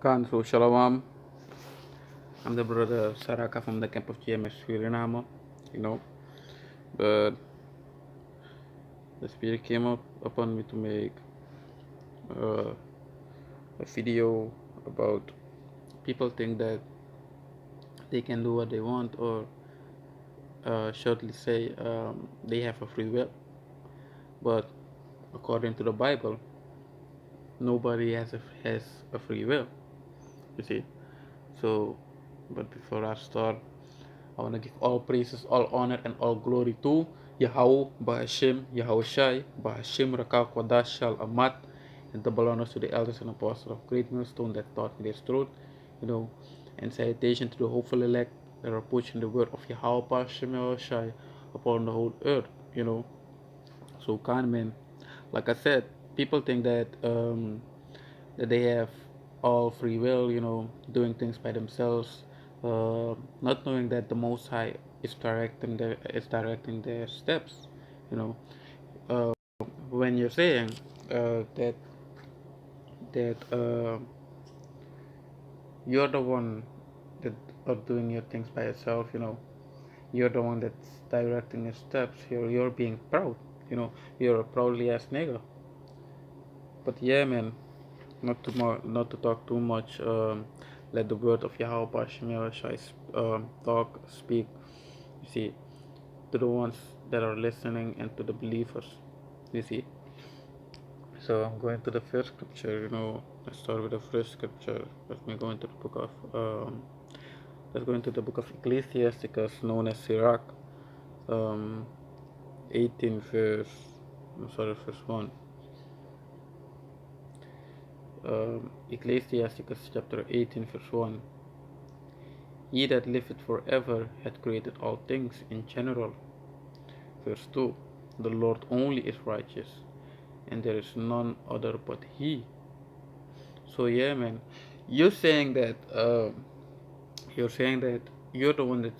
Khan, so Shalom. I'm the brother Saraka from the camp of GMS Suriname, you know. But the spirit came up upon me to make uh, a video about people think that they can do what they want, or shortly say they have a free will. But according to the Bible, nobody has a free will, you see. So, but before I start, I want to give all praises, all honor, and all glory to Yahweh, Bahashim, Yahushai, Bahashim, Rakal, Kwadash, Shal, Amat, and double honors to the elders and apostles of great millstone that taught me this truth, you know, and salutation to the hopeful elect that are pushing the word of Yahweh, Bahashim, Yahushai upon the whole earth, you know. So, man, like I said, people think that they have all free will, you know, doing things by themselves, not knowing that the Most High is directing their steps. You know, uh, when you're saying that you're the one that are doing your things by yourself, you know, you're the one that's directing your steps. You're being proud. You know, you're a proudly ass nigga. But yeah, man, not to talk too much. Let the word of Yahweh Bashem Yahushai talk, speak. You see, to the ones that are listening and to the believers. You see. So I'm going to the first scripture. You know, let's start with the first scripture. Let me go into the book of let's go into the book of Ecclesiasticus, known as Sirach, um, 18 verse. I'm sorry, verse 1. Ecclesiasticus chapter 18 verse 1. He that liveth forever hath created all things in general. Verse 2. The Lord only is righteous, and there is none other but He. So yeah, man, you're saying that you're saying that you're the one that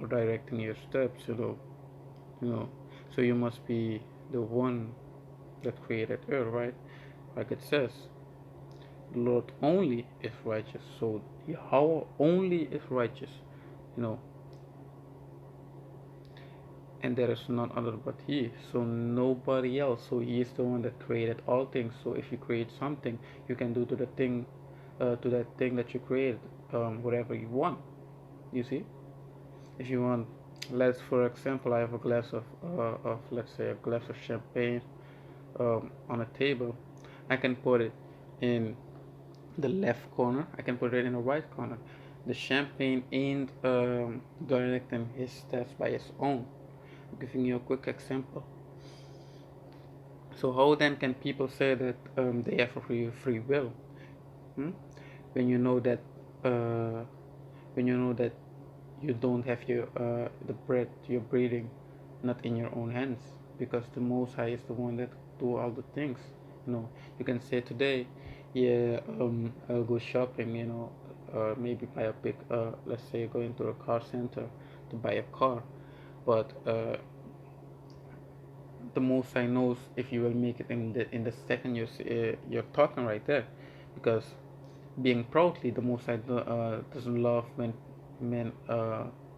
directing your steps, you know. So you must be the one that created earth, right? Like it says, the Lord only is righteous. So Yahweh only is righteous, you know, and there is none other but He. So nobody else. So He is the one that created all things. So if you create something, you can do to that thing that you created, whatever you want. You see, if you want, let's for example, I have a glass of let's say a glass of champagne on a table. I can put it in the left corner. I can put it in the right corner. The champagne ain't directing his steps by its own. I'm giving you a quick example. So how then can people say that they have a free will? Hmm? When you know that uh, when you know that you don't have the breath you're breathing not in your own hands, because the Most High is the one that do all the things. You know, you can say today, yeah, I'll go shopping. You know, maybe buy a big, let's say, go into a car center to buy a car, but the Most High knows if you will make it in the second you're talking right there, because being proudly, the Most High doesn't love when men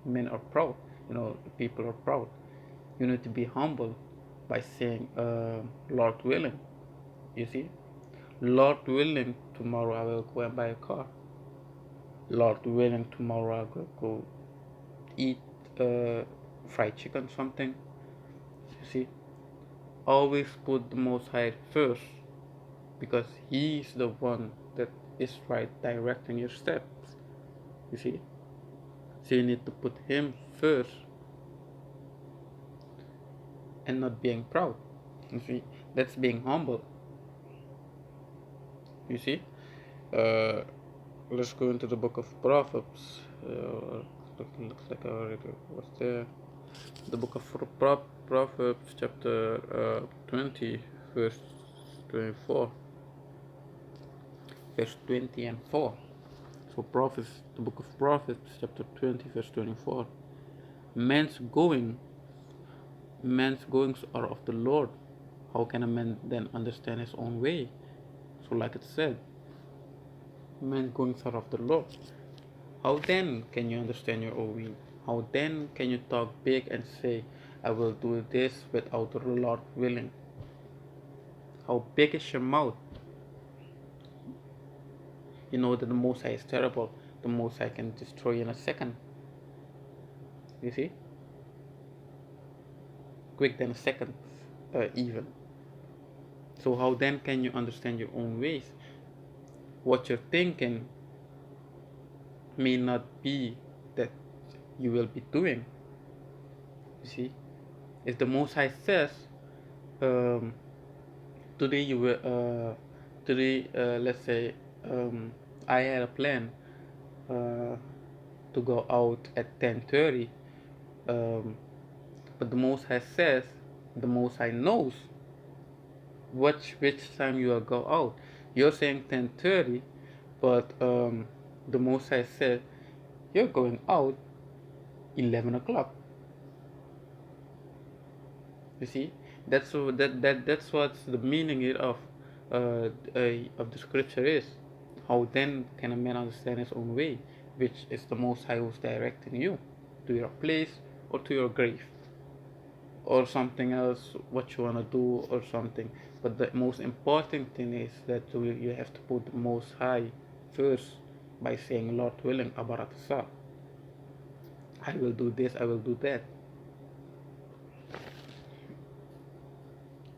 men are proud. You know, people are proud. You need to be humble by saying, Lord willing. You see, Lord willing, tomorrow I will go and buy a car. Lord willing, tomorrow I will go eat fried chicken, something. You see, always put the Most High first, because He's the one that is right directing your steps. You see, so you need to put Him first and not being proud. You see, that's being humble. You see, uh, let's go into the book of Proverbs. Looks like I already was there. The book of Proverbs, chapter 20, verse 24, verse 20 and 4. So Proverbs, the book of Proverbs, chapter 20, verse 24. Men's goings are of the Lord, how can a man then understand his own way? So, like it said, man going out of the law. How then can you understand your own will? How then can you talk big and say, I will do this without the Lord willing? How big is your mouth? You know that the Most High is terrible. The Most High can destroy you in a second. You see? Quick than a second, even. So, how then can you understand your own ways? What you're thinking may not be that you will be doing. You see? If the Most High says, um, today you will, today, let's say, I had a plan uh, to go out at 10:30, um, but the Most High says, the Most High knows which time you will go out. You're saying 10:30, but the Most High said you're going out 11 o'clock. You see, that's what the meaning of the scripture is. How then can a man understand his own way, which is the Most High who's directing you to your place or to your grave or something else, what you wanna do or something. But the most important thing is that you have to put the Most High first by saying, Lord willing, Abaratasa. I will do this, I will do that.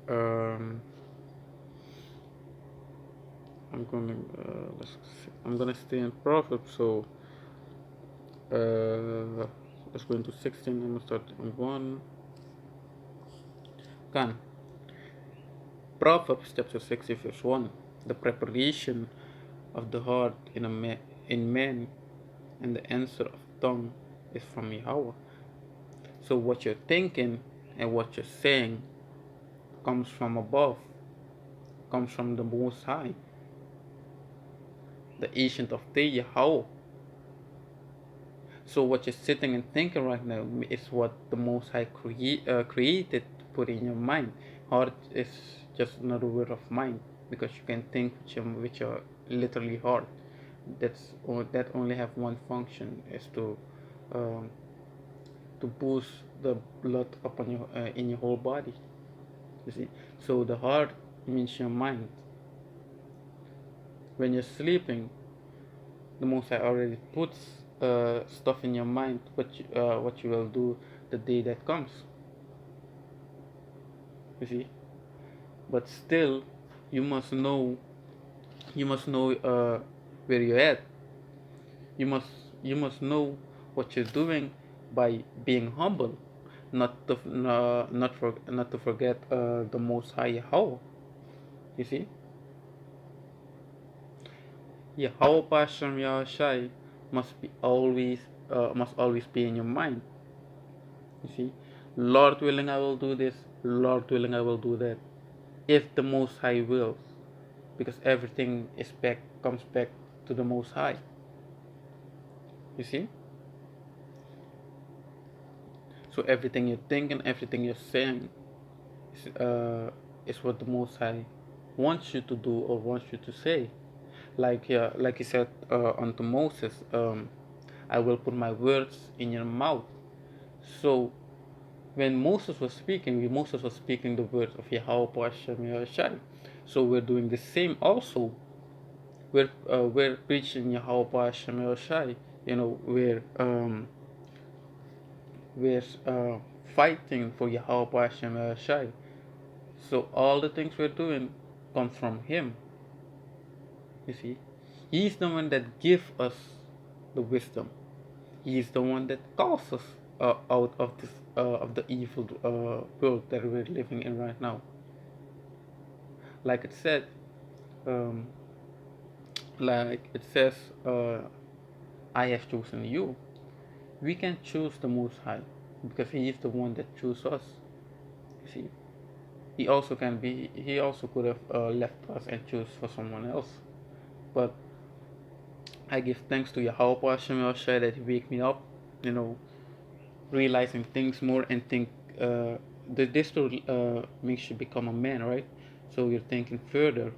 Um, I'm gonna I'm gonna stay in Proverbs. So let's go into 16. I'm gonna start on 1. Kan. Proverbs chapter 60 verse 1. The preparation of the heart in man and the answer of tongue is from Yahweh. So what you're thinking and what you're saying comes from above, comes from the Most High, the Ancient of Day, Yahweh. So what you're sitting and thinking right now is what the Most High created to put in your mind. Heart is just another word of mind because you can think with your literally heart. That only have one function is um, to boost the blood upon your in your whole body. You see, so the heart means your mind. When you're sleeping, the Most High already puts stuff in your mind what you will do the day that comes. You see, but still, you must know you must know where you're at. You must you must know what you're doing by being humble, not to forget the Most High Yahweh. You see, Yahweh Pashem Yahushai must always be in your mind. You see, Lord willing, I will do this. Lord willing, I will do that. If the Most High wills, because everything comes back to the Most High. You see, so everything you're thinking, everything you're saying, is what the Most High wants you to do or wants you to say. Like he said unto Moses, I will put my words in your mouth. So when Moses was speaking the words of Yahweh Hashem Yahushai. So we're doing the same also. We're preaching Yahweh Hashem Yahushai. You know, we're fighting for Yahweh Hashem Yahushai. So all the things we're doing come from Him. You see, He's the one that gives us the wisdom. He's the one that calls us out of this of the evil world that we're living in right now. Like it said, um, like it says, I have chosen you. We can choose the Most High because He is the one that chooses us. You see, He also can be. He also could have left us and choose for someone else, but I give thanks to Yahweh Hashem Yahushua that He wake me up, you know, realizing things more and think this to makes you become a man, right? So you're thinking further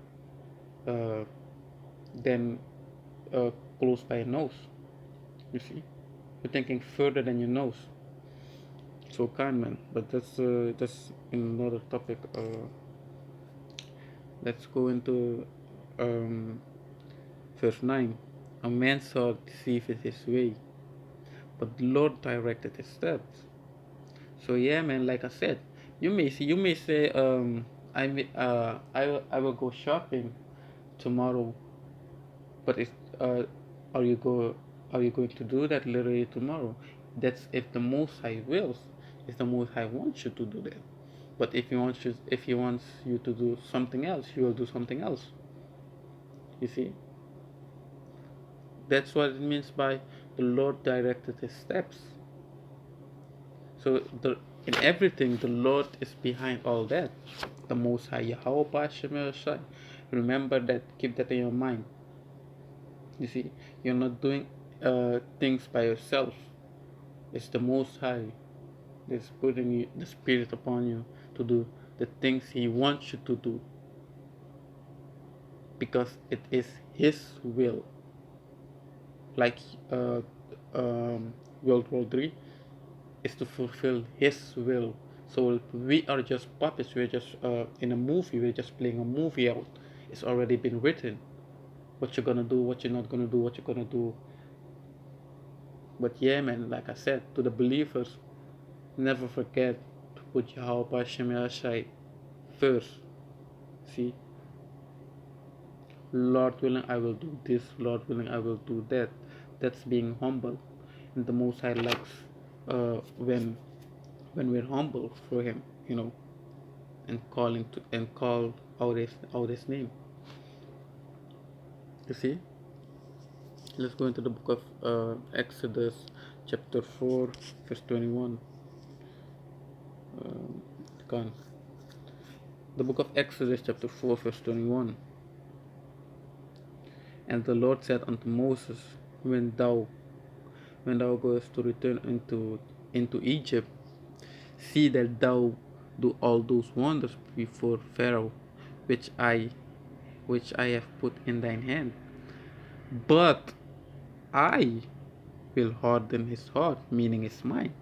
uh, than close by your nose. You see, you're thinking further than your nose. So kind man, but that's another topic. Let's go into um, verse 9. A man sought deceit his way, but the Lord directed his steps. So yeah, man. Like I said, you may say, I will go shopping tomorrow, but it's are you go are you going to do that literally tomorrow? That's if the Most High wills. If the Most High wants you to do that. But if he wants you to do something else, you will do something else. You see, that's what it means by the Lord directed his steps. So in everything, the Lord is behind all that. The Most High Yahweh Bashem Shai. Remember that. Keep that in your mind. You see, you're not doing things by yourself. It's the Most High that's putting the Spirit upon you to do the things He wants you to do, because it is His will. Like uh, World War III is to fulfill His will. So we are just puppets. We're just in a movie. We're just playing a movie out. It's already been written. What you're gonna do, what you're not gonna do, what you're gonna do. But yeah, man, like I said, to the believers, never forget to put Yahweh Hashem Yahshai first. See, Lord willing, I will do this. Lord willing, I will do that. That's being humble, and the Most High likes when we're humble for Him, and call out His name. You see. Let's go into the book of Exodus, chapter 4, verse 21. Gone. The book of Exodus, chapter 4, verse 21. And the Lord said unto Moses, when thou goest to return into Egypt, see that thou do all those wonders before Pharaoh, which I have put in thine hand. But I will harden his heart, meaning his mind,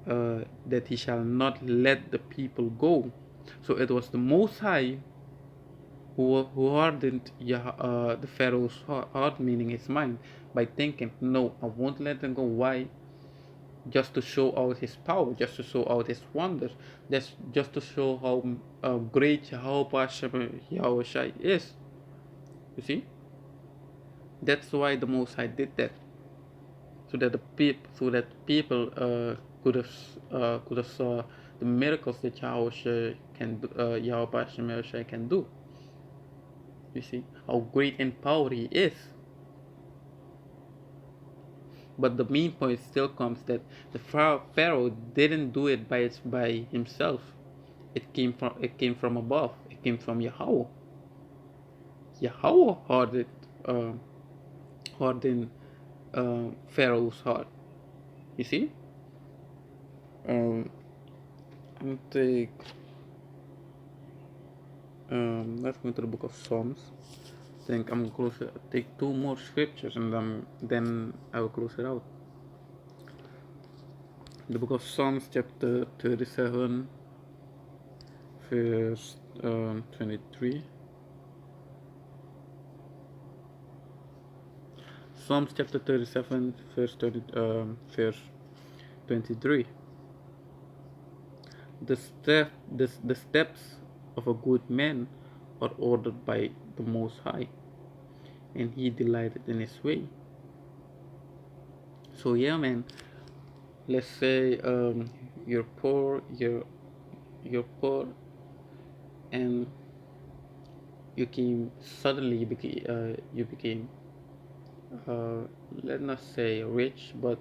that he shall not let the people go. So it was the Most High who hardened the Pharaoh's heart, meaning his mind, by thinking, no, I won't let them go. Why? Just to show out his power, just to show out his wonders, just to show how great Yahweh Shai is. You see? That's why the Most High did that. So that people could have saw the miracles that Yahweh can do. You see how great and power He is. But the main point still comes that the Pharaoh didn't do it by himself. It came from above. It came from Yahweh. Yahweh uh, hardened Pharaoh's heart. You see. Um, I'm take. Let's go to the book of Psalms. I think I'm going to take two more scriptures, and then I will close it out. The book of Psalms, chapter 37, verse 23. Psalms chapter 37, verse 23. The steps of a good man are ordered by the Most High, and He delighted in His way. So yeah, man. Let's say you're poor, and you became let's not say rich, but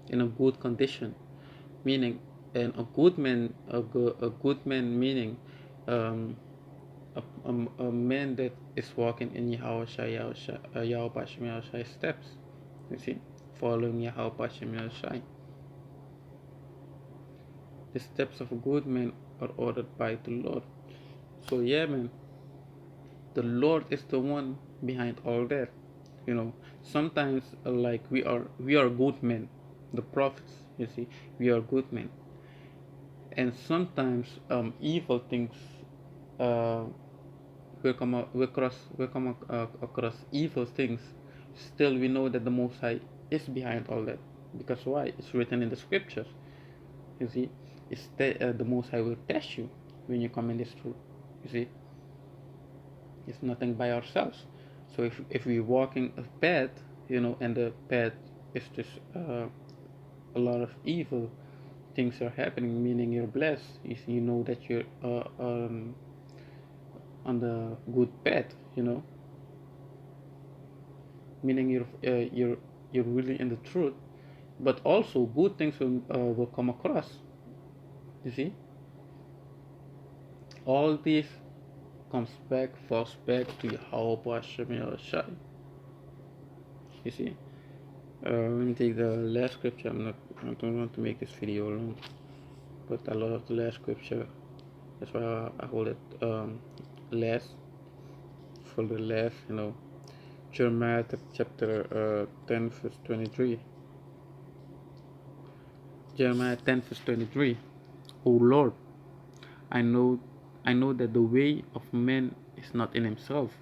in a good condition, meaning, and a good man meaning um, a man that is walking in Yahweh Shai steps. You see, following Yahweh Shai. The steps of a good man are ordered by the Lord. So yeah, man, the Lord is the one behind all that. Sometimes like we are good men, the prophets. You see, we are good men, and sometimes evil things uh, will come across evil things. Still, we know that the Most High is behind all that, because why? It's written in the scriptures. You see, the Most High will test you when you come in this truth. You see, it's nothing by ourselves. So if we're walking a path, and the path is just a lot of evil things are happening, meaning you're blessed. You know that you're on the good path. Meaning you're really in the truth. But also good things will come across. You see, all this falls back to Yahweh Hashem Shai. You see, let me take the last scripture. I don't want to make this video long, but I love the last scripture. That's why I hold it last for the last. Jeremiah chapter 10 verse 23. Jeremiah 10 verse 23. O Lord, I know I know that the way of man is not in himself.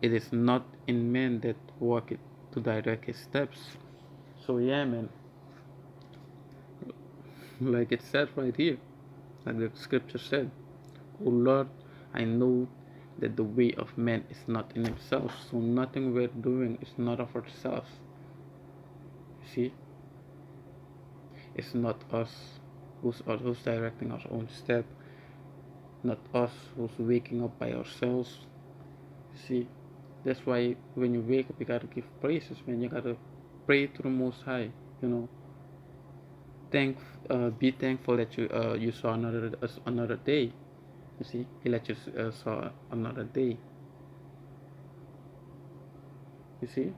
It is not in man that walketh to direct his steps. So yeah, man, like it said right here, like the scripture said, O Lord, I know that the way of man is not in himself. So nothing we're doing is not of ourselves. You see, it's not us who's directing our own step, not us who's waking up by ourselves. You see, that's why when you wake up, you gotta give praises, man. You gotta pray to the Most High. You know, be thankful that you saw another day. You see, He let you saw another day. You see,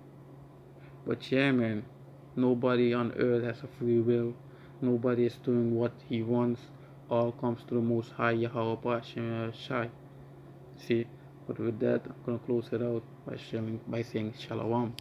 but yeah, man, nobody on earth has a free will. Nobody is doing what he wants. All comes to the Most High Yahweh Hashem Shai. See, but with that, I'm gonna close it out by saying Shalom.